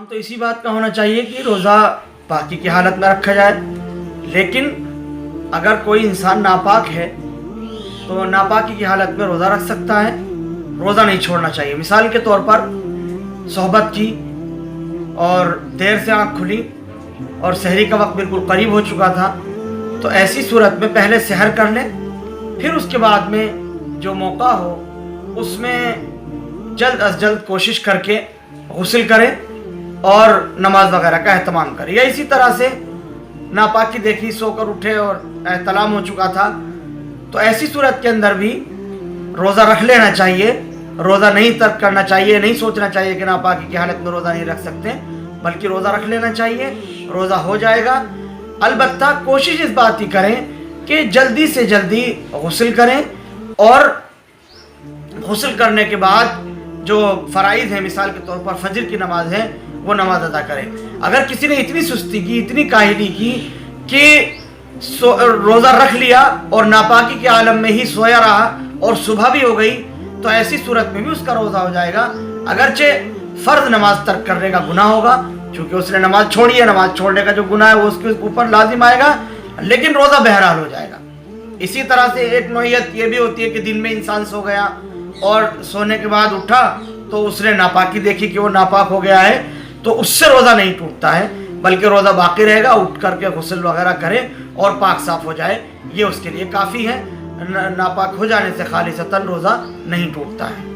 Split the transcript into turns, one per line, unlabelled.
اہتمام تو اسی بات کا ہونا چاہیے کہ روزہ پاکی کی حالت میں رکھا جائے، لیکن اگر کوئی انسان ناپاک ہے تو ناپاکی کی حالت میں روزہ رکھ سکتا ہے، روزہ نہیں چھوڑنا چاہیے۔ مثال کے طور پر صحبت کی اور دیر سے آنکھ کھلی اور سحری کا وقت بالکل قریب ہو چکا تھا، تو ایسی صورت میں پہلے سحر کر لیں، پھر اس کے بعد میں جو موقع ہو اس میں جلد از جلد کوشش کر کے غسل کریں اور نماز وغیرہ کا اہتمام کریں۔ یا اسی طرح سے ناپاکی دیکھی، سو کر اٹھے اور احتلام ہو چکا تھا، تو ایسی صورت کے اندر بھی روزہ رکھ لینا چاہیے، روزہ نہیں ترک کرنا چاہیے، نہیں سوچنا چاہیے کہ ناپاکی کی حالت میں روزہ نہیں رکھ سکتے، بلکہ روزہ رکھ لینا چاہیے، روزہ ہو جائے گا۔ البتہ کوشش اس بات کی کریں کہ جلدی سے جلدی غسل کریں اور غسل کرنے کے بعد جو فرائض ہیں، مثال کے طور پر فجر کی نماز ہے، وہ نماز ادا کریں۔ اگر کسی نے اتنی سستی کی، اتنی کاہلی کی کہ روزہ رکھ لیا اور ناپاکی کے عالم میں ہی سویا رہا اور صبح بھی ہو گئی، تو ایسی صورت میں بھی اس کا روزہ ہو جائے گا، اگرچہ فرض نماز ترک کرنے کا گناہ ہوگا، چونکہ اس نے نماز چھوڑی ہے، نماز چھوڑنے کا جو گناہ ہے وہ اس کے اوپر لازم آئے گا، لیکن روزہ بہرحال ہو جائے گا۔ اسی طرح سے ایک نوعیت یہ بھی ہوتی ہے کہ دن میں انسان سو گیا اور سونے کے بعد اٹھا تو اس نے ناپاکی دیکھی کہ وہ ناپاک ہو گیا ہے، تو اس سے روزہ نہیں ٹوٹتا ہے، بلکہ روزہ باقی رہے گا، اٹھ کر کے غسل وغیرہ کرے اور پاک صاف ہو جائے، یہ اس کے لیے کافی ہے۔ ناپاک ہو جانے سے خالصتاً روزہ نہیں ٹوٹتا ہے۔